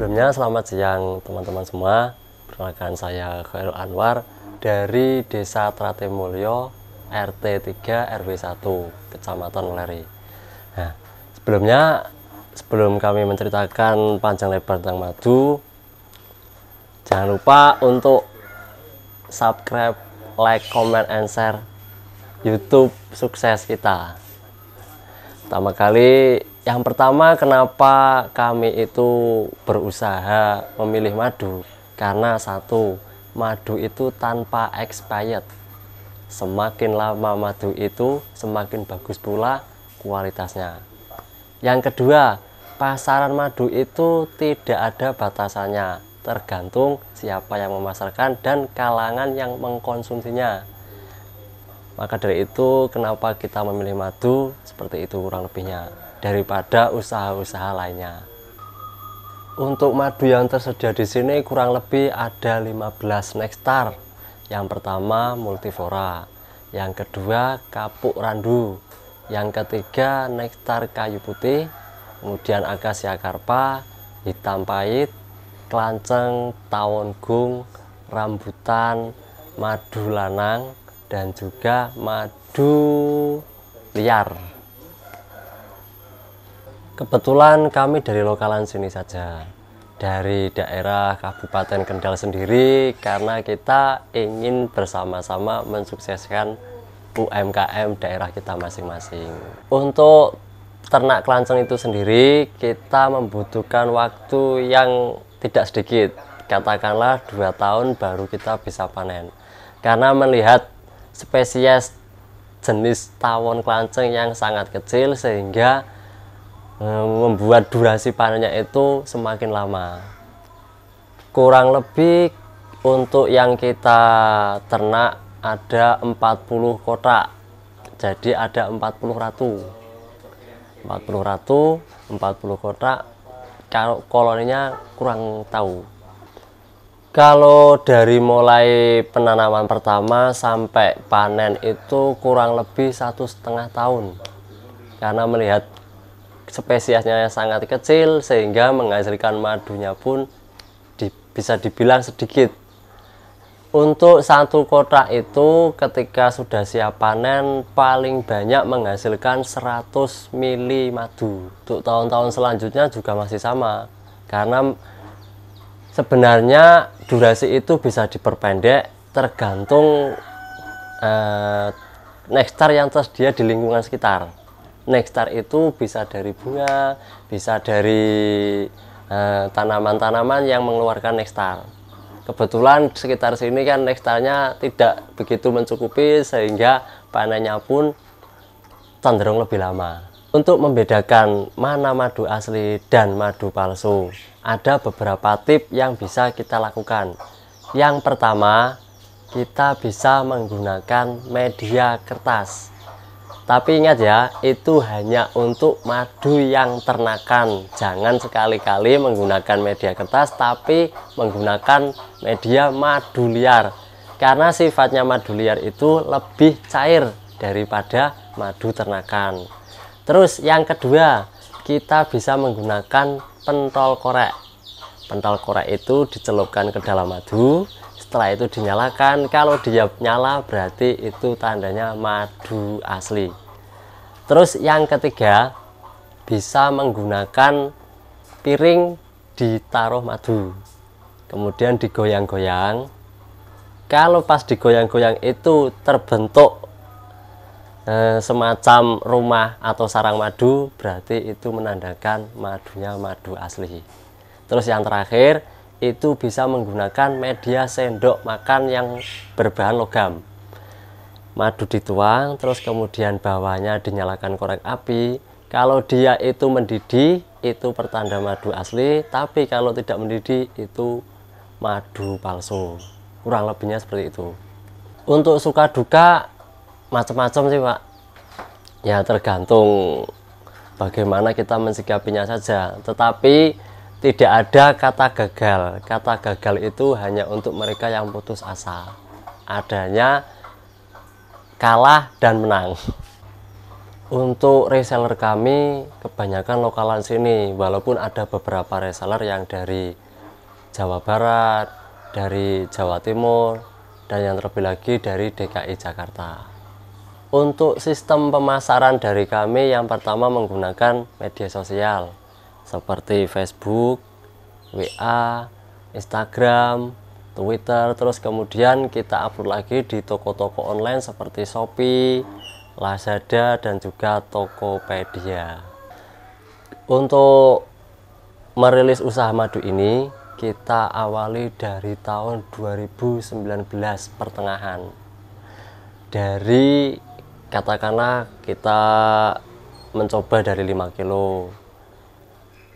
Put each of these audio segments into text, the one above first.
Sebelumnya selamat siang teman-teman semua. Perkenalkan saya Khairul Anwar dari Desa Tratemulyo RT 3 RW 1 Kecamatan Weleri. Nah, sebelum kami menceritakan panjang lebar tentang madu, jangan lupa untuk subscribe, like, comment, and share YouTube sukses kita. Yang pertama, kenapa kami itu berusaha memilih madu? Karena satu, madu itu tanpa expired. Semakin lama madu itu, semakin bagus pula kualitasnya. Yang kedua, pasaran madu itu tidak ada batasannya, tergantung siapa yang memasarkan dan kalangan yang mengkonsumsinya. Maka dari itu, kenapa kita memilih madu seperti itu kurang lebihnya daripada usaha-usaha lainnya. Untuk madu yang tersedia di sini kurang lebih ada 15 nektar. Yang pertama multiflora, yang kedua kapuk randu, yang ketiga nektar kayu putih, kemudian akasia karpa, hitam pahit, kelanceng, tawon gung, rambutan, madu lanang, dan juga madu liar. Kebetulan kami dari lokalan sini saja, dari daerah Kabupaten Kendal sendiri, karena kita ingin bersama-sama mensukseskan UMKM daerah kita masing-masing. Untuk ternak kelanceng itu sendiri, kita membutuhkan waktu yang tidak sedikit, katakanlah 2 tahun baru kita bisa panen. Karena melihat spesies jenis tawon kelanceng yang sangat kecil, sehingga membuat durasi panennya itu semakin lama. Kurang lebih untuk yang kita ternak ada 40 kotak, jadi ada 40 ratu. 40 ratu, 40 kotak. Kalau koloninya kurang tahu. Kalau dari mulai penanaman pertama sampai panen itu kurang lebih 1,5 tahun, karena melihat spesiesnya sangat kecil sehingga menghasilkan madunya pun bisa dibilang sedikit. Untuk satu kotak itu ketika sudah siap panen paling banyak menghasilkan 100 mili madu. Untuk tahun-tahun selanjutnya juga masih sama, karena sebenarnya durasi itu bisa diperpendek tergantung nektar yang tersedia di lingkungan sekitar. Nektar itu bisa dari bunga, bisa dari tanaman-tanaman yang mengeluarkan nektar. Kebetulan sekitar sini kan nektarnya tidak begitu mencukupi, sehingga panennya pun cenderung lebih lama. Untuk membedakan mana madu asli dan madu palsu, ada beberapa tips yang bisa kita lakukan. Yang pertama, kita bisa menggunakan media kertas. Tapi ingat ya, itu hanya untuk madu yang ternakan. Jangan sekali-kali menggunakan media kertas, tapi menggunakan media madu liar. Karena sifatnya madu liar itu lebih cair daripada madu ternakan. Terus yang kedua, kita bisa menggunakan pentol korek. Pentol korek itu dicelupkan ke dalam madu. Setelah itu dinyalakan. Kalau dia nyala berarti itu tandanya madu asli. Terus yang ketiga, bisa menggunakan piring ditaruh madu, kemudian digoyang-goyang. Kalau pas digoyang-goyang itu terbentuk semacam rumah atau sarang madu, berarti itu menandakan madunya madu asli. Terus yang terakhir, itu bisa menggunakan media sendok makan yang berbahan logam. Madu dituang, terus kemudian bawahnya dinyalakan korek api. Kalau dia itu mendidih, itu pertanda madu asli. Tapi kalau tidak mendidih, itu madu palsu. Kurang lebihnya seperti itu. Untuk suka duka macam-macam sih, Pak. Ya tergantung bagaimana kita mensikapinya saja. Tetapi tidak ada kata gagal. Kata gagal itu hanya untuk mereka yang putus asa. Adanya kalah dan menang. Untuk reseller kami kebanyakan lokalan sini, walaupun ada beberapa reseller yang dari Jawa Barat, dari Jawa Timur, dan yang terlebih lagi dari DKI Jakarta. Untuk sistem pemasaran dari kami yang pertama menggunakan media sosial seperti Facebook, WA, Instagram, Twitter, terus kemudian kita upload lagi di toko-toko online seperti Shopee, Lazada, dan juga Tokopedia. Untuk merilis usaha madu ini kita awali dari tahun 2019 pertengahan. Dari katakanlah kita mencoba dari 5 kilo.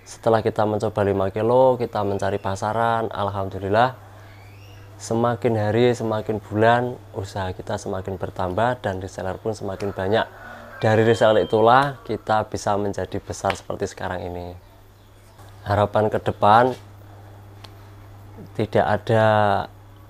Setelah kita mencoba 5 kilo, kita mencari pasaran. Alhamdulillah semakin hari semakin bulan usaha kita semakin bertambah dan reseller pun semakin banyak. Dari reseller itulah kita bisa menjadi besar seperti sekarang ini. Harapan ke depan tidak ada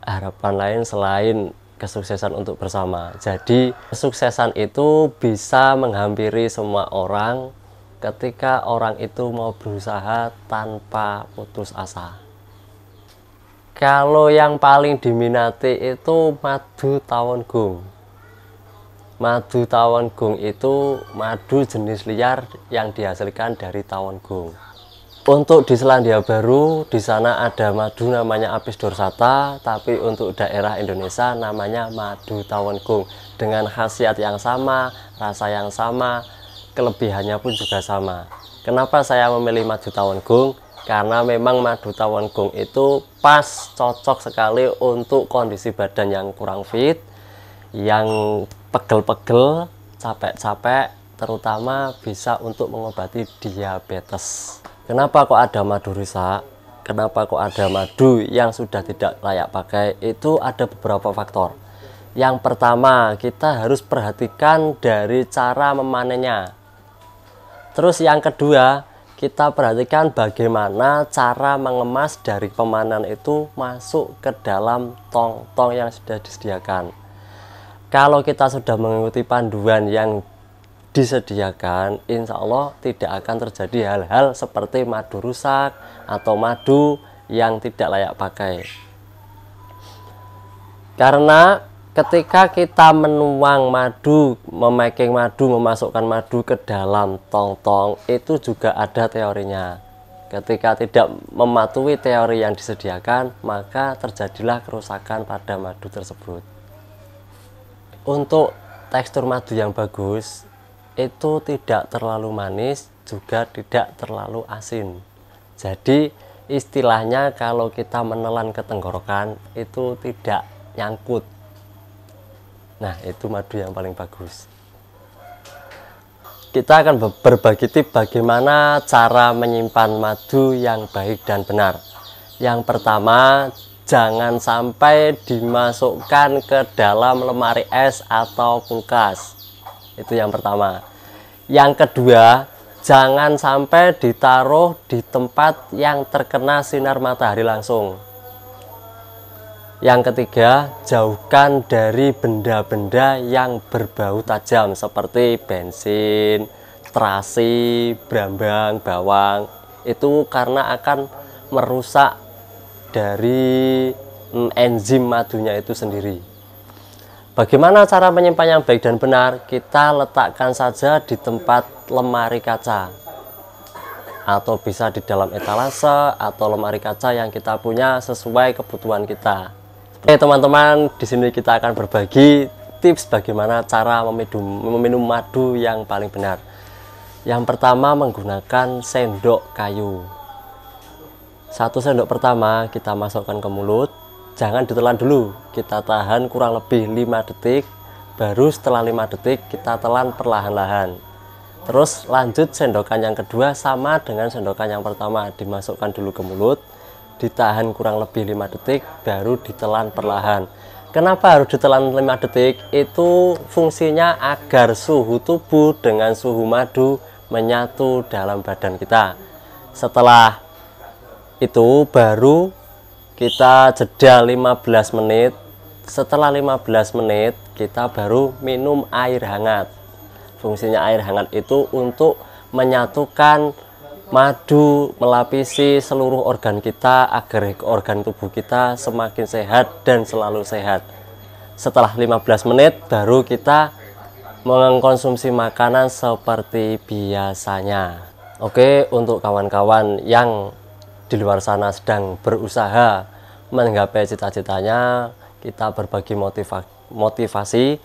harapan lain selain kesuksesan untuk bersama. Jadi kesuksesan itu bisa menghampiri semua orang ketika orang itu mau berusaha tanpa putus asa. Kalau yang paling diminati itu madu tawon gung. Madu tawon gung itu madu jenis liar yang dihasilkan dari tawon gung. Untuk di Selandia Baru, di sana ada madu namanya Apis dorsata, tapi untuk daerah Indonesia namanya madu tawon gung. Dengan khasiat yang sama, rasa yang sama, kelebihannya pun juga sama. Kenapa saya memilih madu tawon gung? Karena memang madu tawon gung itu pas cocok sekali untuk kondisi badan yang kurang fit, yang pegel-pegel, capek-capek, terutama bisa untuk mengobati diabetes. Kenapa kok ada madu rusak? Kenapa kok ada madu yang sudah tidak layak pakai? Itu ada beberapa faktor. Yang pertama, kita harus perhatikan dari cara memanennya. Terus yang kedua, kita perhatikan bagaimana cara mengemas dari pemanen itu masuk ke dalam tong-tong yang sudah disediakan. Kalau kita sudah mengikuti panduan yang disediakan, insya Allah tidak akan terjadi hal-hal seperti madu rusak atau madu yang tidak layak pakai. Karena ketika kita menuang madu, memaking madu, memasukkan madu ke dalam tong-tong, itu juga ada teorinya. Ketika tidak mematuhi teori yang disediakan, maka terjadilah kerusakan pada madu tersebut. Untuk tekstur madu yang bagus, itu tidak terlalu manis, juga tidak terlalu asin. Jadi istilahnya kalau kita menelan ke tenggorokan, itu tidak nyangkut. Nah, itu madu yang paling bagus. Kita akan berbagi tips bagaimana cara menyimpan madu yang baik dan benar. Yang pertama, jangan sampai dimasukkan ke dalam lemari es atau kulkas. Itu yang pertama. Yang kedua, jangan sampai ditaruh di tempat yang terkena sinar matahari langsung. Yang ketiga, jauhkan dari benda-benda yang berbau tajam seperti bensin, terasi, brambang, bawang. Itu karena akan merusak dari enzim madunya itu sendiri. Bagaimana cara menyimpan yang baik dan benar? Kita letakkan saja di tempat lemari kaca, atau bisa di dalam etalase atau lemari kaca yang kita punya sesuai kebutuhan kita. Oke teman-teman, di sini kita akan berbagi tips bagaimana cara meminum madu yang paling benar. Yang pertama, menggunakan sendok kayu. 1 sendok pertama kita masukkan ke mulut, jangan ditelan dulu, kita tahan kurang lebih 5 detik, baru setelah 5 detik kita telan perlahan-lahan. Terus lanjut sendokan yang kedua sama dengan sendokan yang pertama, dimasukkan dulu ke mulut, ditahan kurang lebih 5 detik, baru ditelan perlahan. Kenapa harus ditelan 5 detik? Itu fungsinya agar suhu tubuh dengan suhu madu menyatu dalam badan kita. Setelah itu baru kita jeda 15 menit. Setelah 15 menit kita baru minum air hangat. Fungsinya air hangat itu untuk menyatukan madu, melapisi seluruh organ kita agar organ tubuh kita semakin sehat dan selalu sehat. Setelah 15 menit baru kita mengkonsumsi makanan seperti biasanya. Oke, untuk kawan-kawan yang di luar sana sedang berusaha menggapai cita-citanya, kita berbagi motivasi.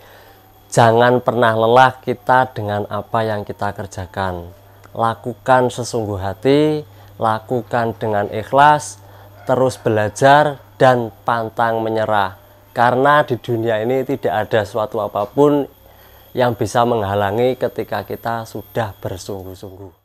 Jangan pernah lelah kita dengan apa yang kita kerjakan. Lakukan sesungguh hati, lakukan dengan ikhlas, terus belajar dan pantang menyerah. Karena di dunia ini tidak ada suatu apapun yang bisa menghalangi ketika kita sudah bersungguh-sungguh.